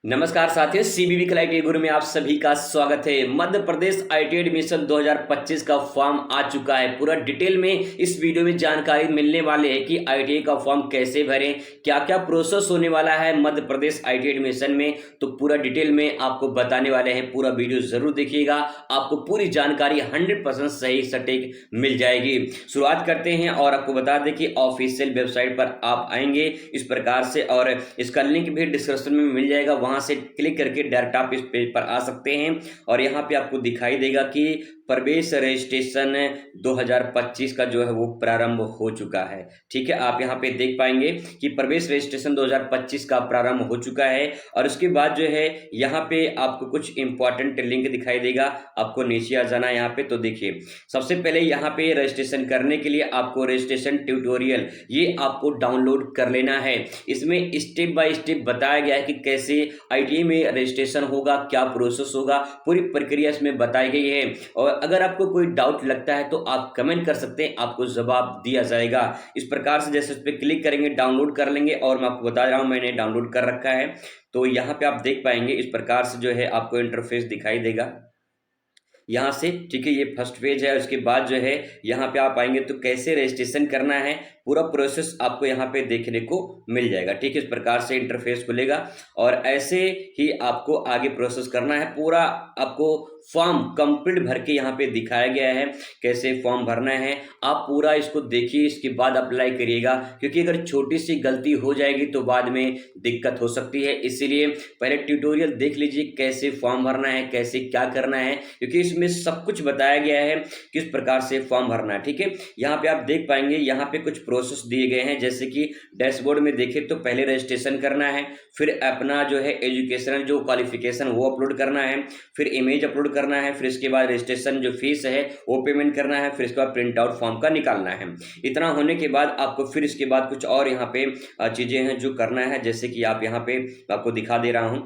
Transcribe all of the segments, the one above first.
नमस्कार साथियों, CVV client गुरु में आप सभी का स्वागत है। मध्य प्रदेश आईटी एडमिशन 2025 का फॉर्म आ चुका है। पूरा डिटेल में इस वीडियो में जानकारी मिलने वाले है कि आईटीआई का फॉर्म कैसे भरें, क्या क्या प्रोसेस होने वाला है मध्य प्रदेश आईटी एडमिशन में, तो पूरा डिटेल में आपको बताने वाले हैं। पूरा वीडियो जरूर देखिएगा, आपको पूरी जानकारी 100% सही सटीक मिल जाएगी। शुरुआत करते हैं और आपको बता दें कि ऑफिशियल वेबसाइट पर आप आएंगे इस प्रकार से, और इसका लिंक भी डिस्क्रिप्शन में मिल जाएगा। वहां से क्लिक करके डायरेक्ट आप इस पेज पर आ सकते हैं और यहाँ पे आपको दिखाई देगा कि प्रवेश रजिस्ट्रेशन 2025 का जो है वो प्रारंभ हो चुका है। ठीक है, आप यहाँ पे देख पाएंगे कि प्रवेश रजिस्ट्रेशन 2025 का प्रारंभ हो चुका है। और उसके बाद जो है यहाँ पे आपको कुछ इंपॉर्टेंट लिंक दिखाई देगा, आपको नीचे आ जाना है। यहाँ पे तो देखिए, सबसे पहले यहाँ पे रजिस्ट्रेशन करने के लिए आपको रजिस्ट्रेशन ट्यूटोरियल ये आपको डाउनलोड कर लेना है। इसमें स्टेप बाय स्टेप बताया गया है कि कैसे आईटीआई में रजिस्ट्रेशन होगा, क्या प्रोसेस होगा, पूरी प्रक्रिया इसमें बताई गई है। और अगर आपको कोई डाउट लगता है तो आप कमेंट कर सकते हैं, आपको जवाब दिया जाएगा। इस प्रकार से जैसे उस पर क्लिक करेंगे डाउनलोड कर लेंगे, और मैं आपको बता रहा हूं मैंने डाउनलोड कर रखा है। तो यहाँ पे आप देख पाएंगे इस प्रकार से जो है आपको इंटरफेस दिखाई देगा यहाँ से। ठीक है, ये फर्स्ट पेज है। उसके बाद जो है यहाँ पे आप आएंगे तो कैसे रजिस्ट्रेशन करना है पूरा प्रोसेस आपको यहाँ पे देखने को मिल जाएगा। ठीक है, इस प्रकार से इंटरफेस खुलेगा और ऐसे ही आपको आगे प्रोसेस करना है। पूरा आपको फॉर्म कंप्लीट भर के यहाँ पे दिखाया गया है कैसे फॉर्म भरना है। आप पूरा इसको देखिए, इसके बाद अप्लाई करिएगा, क्योंकि अगर छोटी सी गलती हो जाएगी तो बाद में दिक्कत हो सकती है। इसीलिए पहले ट्यूटोरियल देख लीजिए कैसे फॉर्म भरना है, कैसे क्या करना है, क्योंकि इसमें सब कुछ बताया गया है किस प्रकार से फॉर्म भरना है। ठीक है, यहाँ पे आप देख पाएंगे यहाँ पे कुछ प्रोसेस दिए गए हैं। जैसे कि डैशबोर्ड में देखें तो पहले रजिस्ट्रेशन करना है, फिर अपना जो है एजुकेशनल जो क्वालिफिकेशन वो अपलोड करना है, फिर इमेज अपलोड करना है, फिर इसके बाद रजिस्ट्रेशन जो फीस है वो पेमेंट करना है, फिर इसके बाद प्रिंट आउट फॉर्म का निकालना है। इतना होने के बाद आपको फिर इसके बाद कुछ और यहाँ पे चीजें हैं जो करना है, जैसे कि आप यहाँ पे आपको दिखा दे रहा हूं।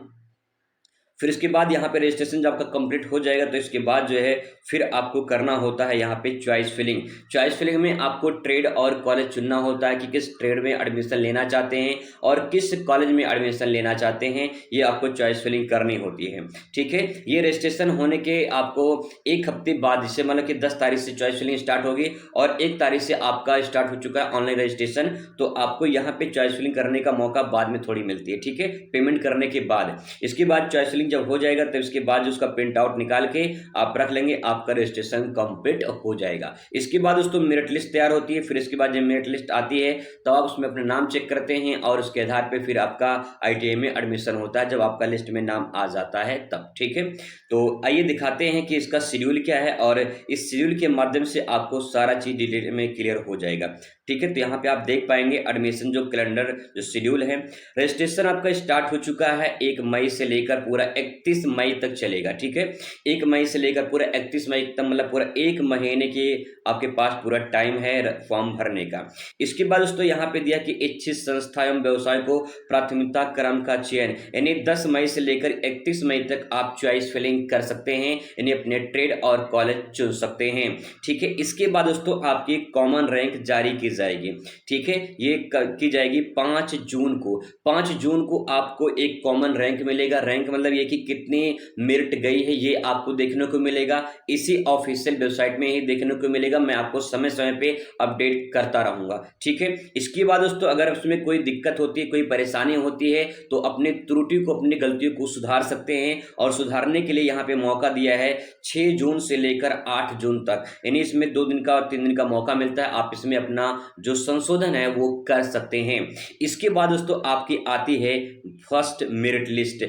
फिर इसके बाद यहाँ पे रजिस्ट्रेशन जब आपका कंप्लीट हो जाएगा तो इसके बाद जो है फिर आपको करना होता है यहाँ पे चॉइस फिलिंग। चॉइस फिलिंग में आपको ट्रेड और कॉलेज चुनना होता है कि किस ट्रेड में एडमिशन लेना चाहते हैं और किस कॉलेज में एडमिशन लेना चाहते हैं, ये आपको चॉइस फिलिंग करनी होती है। ठीक है, ये रजिस्ट्रेशन होने के आपको एक हफ्ते बाद, जैसे मतलब कि 10 तारीख से चॉइस फिलिंग स्टार्ट होगी और 1 तारीख से आपका स्टार्ट हो चुका है ऑनलाइन रजिस्ट्रेशन, तो आपको यहाँ पे चॉइस फिलिंग करने का मौका बाद में थोड़ी मिलती है। ठीक है, पेमेंट करने के बाद। इसके बाद चॉइस फिलिंग जब हो जाएगा तो इसके बाद उसका प्रिंट आउट निकाल के आप रख लेंगे, आपका रजिस्ट्रेशन कंप्लीट हो जाएगा। इसके बाद दोस्तों मेरिट लिस्ट तैयार होती है। फिर इसके बाद जब मेरिट लिस्ट आती है तो आप उसमें अपना नाम चेक करते हैं और उसके आधार पे फिर आपका आईटीआई में एडमिशन होता है, जब आपका लिस्ट में नाम आ जाता है तब। ठीक है, तो आइए दिखाते हैं कि इसका शेड्यूल क्या है, और इस शेड्यूल के माध्यम से आपको सारा चीज डिटेल में क्लियर हो जाएगा। ठीक है, तो यहाँ पे आप देख पाएंगे एडमिशन जो कैलेंडर जो शेड्यूल है। रजिस्ट्रेशन आपका स्टार्ट हो चुका है 1 मई से लेकर पूरा 31 मई तक चलेगा। ठीक है, 1 मई से लेकर पूरा 31 मई तक, मतलब पूरा 1 महीने के आपके पास पूरा टाइम है फॉर्म भरने का। इसके बाद दोस्तों यहाँ पे दिया कि इच्छित संस्था एवं व्यवसाय को प्राथमिकता क्रम का चयन, यानी 10 मई से लेकर 31 मई तक आप चॉइस फिलिंग कर सकते हैं, यानी अपने ट्रेड और कॉलेज चुन सकते हैं। ठीक है, इसके बाद दोस्तों आपकी कॉमन रैंक जारी की जाएगी। ठीक है, ये की जाएगी 5 जून को। 5 जून को आपको एक कॉमन रैंक मिलेगा। रैंक मतलब ये कि कितनी मेरिट गई है ये आपको देखने को मिलेगा, इसी ऑफिशियल वेबसाइट में ही देखने को मिलेगा। मैं आपको समय समय पे अपडेट करता रहूंगा। ठीक है, इसके बाद दोस्तों अगर उसमें कोई दिक्कत होती है, कोई परेशानी होती है, तो अपने त्रुटि को, अपनी गलतियों को सुधार सकते हैं। और सुधारने के लिए यहाँ पे मौका दिया है 6 जून से लेकर 8 जून तक, यानी इसमें 2 दिन का और 3 दिन का मौका मिलता है। आप इसमें अपना जो संशोधन है वो कर सकते हैं। इसके बाद दोस्तों आपकी आती है फर्स्ट मेरिट लिस्ट।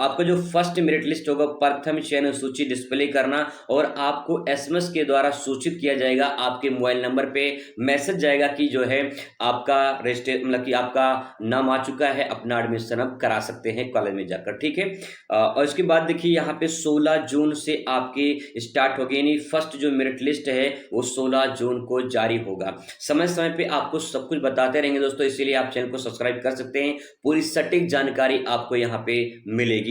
आपका जो फर्स्ट मेरिट लिस्ट होगा, प्रथम चयन सूची डिस्प्ले करना, और आपको एसएमएस के द्वारा सूचित किया जाएगा। आपके मोबाइल नंबर पे मैसेज जाएगा कि जो है आपका रजिस्ट्रेशन, मतलब कि आपका नाम आ चुका है, अपना एडमिशन अब करा सकते हैं कॉलेज में जाकर। ठीक है, और इसके बाद देखिए यहाँ पे 16 जून से आपकी स्टार्ट होगी, यानी फर्स्ट जो मेरिट लिस्ट है वो 16 जून को जारी होगा। समय समय पे आपको सब कुछ बताते रहेंगे दोस्तों, इसीलिए आप चैनल को सब्सक्राइब कर सकते हैं। पूरी सटीक जानकारी आपको यहाँ पे मिलेगी।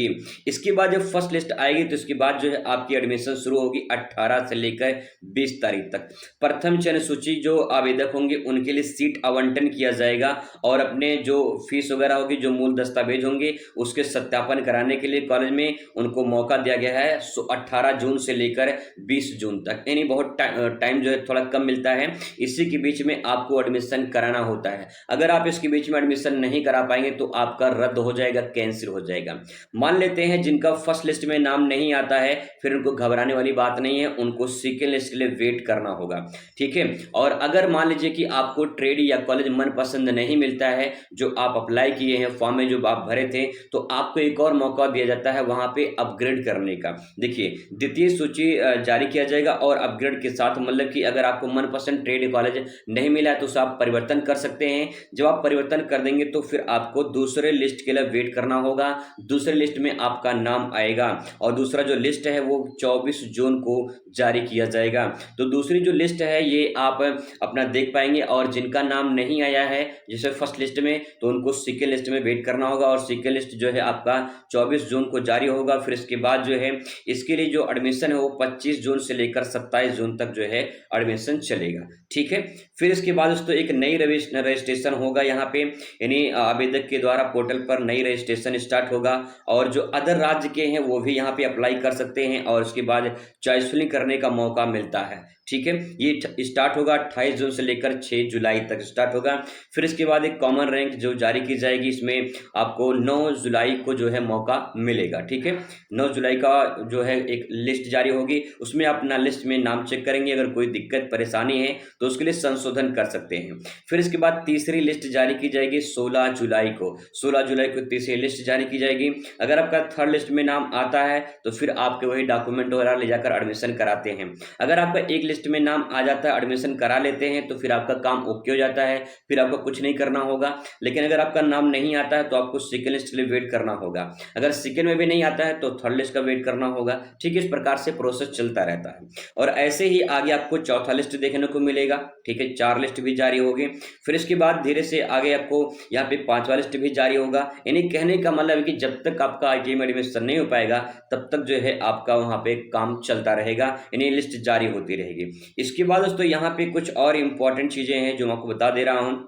इसके बाद जब फर्स्ट लिस्ट आएगी तो इसके बाद जो है आपकी एडमिशन शुरू होगी 18 से लेकर 20 तारीख तक। प्रथम चयन सूची जो आवेदक होंगे उनके लिए सीट आवंटन किया जाएगा और अपने जो फीस वगैरह होगी, जो मूल दस्तावेज होंगे उसके सत्यापन कराने के लिए कॉलेज में उनको मौका दिया गया है 18 जून से लेकर 20 जून तक, यानी बहुत टाइम जो है थोड़ा कम मिलता है। इसी के बीच में आपको एडमिशन कराना होता है। अगर आप इसके बीच में एडमिशन नहीं करा पाएंगे तो आपका रद्द हो जाएगा, कैंसिल हो जाएगा। मान लेते हैं जिनका फर्स्ट लिस्ट में नाम नहीं आता है, फिर उनको घबराने वाली बात नहीं है, उनको सेकेंड लिस्ट के लिए वेट करना होगा, ठीक है। और अगर मान लीजिए कि आपको ट्रेड या कॉलेज मनपसंद नहीं मिलता है, जो आप अप्लाई किए हैं फॉर्म में जो आप भरे थे, तो आपको एक और मौका दिया जाता है वहां पे अपग्रेड करने का। देखिए, द्वितीय सूची जारी किया जाएगा और अपग्रेड के साथ, मतलब कि अगर आपको मनपसंद ट्रेड कॉलेज नहीं मिला है तो उसे आप परिवर्तन कर सकते हैं। जब आप परिवर्तन कर देंगे तो फिर आपको दूसरे लिस्ट के लिए वेट करना होगा। दूसरे लिस्ट में आपका नाम आएगा और दूसरा जो लिस्ट है वो 24 जून को जारी किया जाएगा। तो दूसरी जो लिस्ट है ये आप अपना देख पाएंगे, और जिनका नाम नहीं आया है जैसे फर्स्ट लिस्ट में, तो उनको सेकेंड लिस्ट में वेट करना होगा और सेकेंड लिस्ट जो है आपका 24 जून को जारी होगा। फिर इसके बाद जो है इसके लिए जो एडमिशन है वो 25 जून से लेकर 27 जून तक जो है एडमिशन चलेगा, ठीक है। फिर इसके बाद दोस्तों एक नई रजिस्ट्रेशन होगा यहाँ पे, यानी आवेदक के द्वारा पोर्टल पर नई रजिस्ट्रेशन स्टार्ट होगा और जो अदर राज्य के हैं वो भी यहाँ पे अप्लाई कर सकते हैं और उसके बाद चॉइस फिलिंग करने का मौका मिलता है, ठीक है। ये स्टार्ट होगा 28 जून से लेकर 6 जुलाई तक स्टार्ट होगा। फिर इसके बाद एक कॉमन रैंक जो जारी की जाएगी, इसमें आपको 9 जुलाई को जो है मौका मिलेगा, ठीक है। 9 जुलाई का जो है एक लिस्ट जारी होगी, उसमें अपना लिस्ट में नाम चेक करेंगे, अगर कोई दिक्कत परेशानी है तो उसके लिए संशोधन कर सकते हैं। फिर इसके बाद तीसरी लिस्ट जारी की जाएगी 16 जुलाई को। 16 जुलाई को तीसरी लिस्ट जारी की जाएगी। अगर आपका थर्ड लिस्ट में नाम आता है तो फिर आपके वही डॉक्यूमेंट वगैरह ले जाकर एडमिशन कराते हैं। अगर आपका एक लिस्ट में नाम आ जाता है, एडमिशन करा लेते हैं, तो फिर आपका काम ओके हो जाता है, फिर आपको कुछ नहीं करना होगा। लेकिन अगर आपका नाम नहीं आता है तो आपको सेकेंड लिस्ट के लिए वेट करना होगा। अगर सेकेंड में भी नहीं आता है तो थर्ड लिस्ट का वेट करना होगा, ठीक है। इस प्रकार से प्रोसेस चलता रहता है और ऐसे ही आगे आपको चौथा लिस्ट देखने को मिलेगा, ठीक है। 4 लिस्ट भी जारी होगी। फिर इसके बाद धीरे से आगे आपको यहाँ पे 5वां लिस्ट भी जारी होगा। यानी कहने का मतलब है कि जब तक आपका IIT में एडमिशन नहीं हो पाएगा तब तक जो है आपका वहाँ पे काम चलता रहेगा, यानी लिस्ट जारी होती रहेगी। इसके बाद दोस्तों यहाँ पे कुछ और इंपॉर्टेंट चीजें हैं जो मैं आपको बता दे रहा हूँ।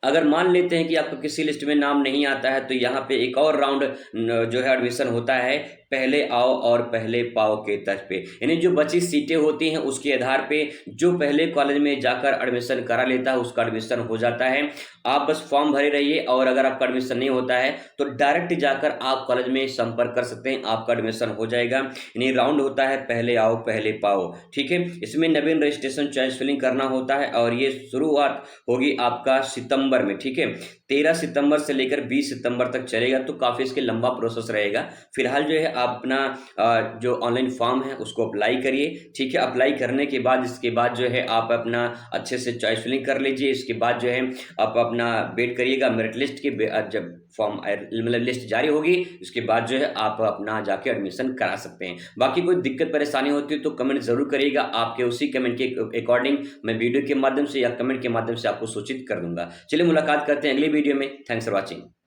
अगर मान लेते हैं कि आपको किसी लिस्ट में नाम नहीं आता है तो यहाँ पे एक और राउंड जो है एडमिशन होता है, पहले आओ और पहले पाओ के तर्ज पे। यानी जो बची सीटें होती हैं उसके आधार पे जो पहले कॉलेज में जाकर एडमिशन करा लेता है उसका एडमिशन हो जाता है। आप बस फॉर्म भरे रहिए और अगर आपका एडमिशन नहीं होता है तो डायरेक्ट जाकर आप कॉलेज में संपर्क कर सकते हैं, आपका एडमिशन हो जाएगा। यानी राउंड होता है पहले आओ पहले पाओ, ठीक है। इसमें नवीन रजिस्ट्रेशन चॉइस फिलिंग करना होता है और ये शुरुआत होगी आपका सितंबर में, ठीक है। 13 सितंबर से लेकर 20 सितंबर तक चलेगा, तो काफी इसके लंबा प्रोसेस रहेगा। फिलहाल जो है आप अपना जो ऑनलाइन फॉर्म है उसको अप्लाई करिए, ठीक है। अप्लाई करने के बाद इसके बाद जो है आप अपना अच्छे से चॉइस फिलिंग कर लीजिए। इसके बाद जो है आप अपना वेट करिएगा मेरिट लिस्ट की, जब फॉर्म मतलब लिस्ट जारी होगी उसके बाद जो है आप अपना जाके एडमिशन करा सकते हैं। बाकी कोई दिक्कत परेशानी होती है तो कमेंट जरूर करिएगा, आपके उसी कमेंट के अकॉर्डिंग मैं वीडियो के माध्यम से या कमेंट के माध्यम से आपको सूचित कर दूंगा। चलिए मुलाकात करते हैं अगली वीडियो में। Thanks for watching.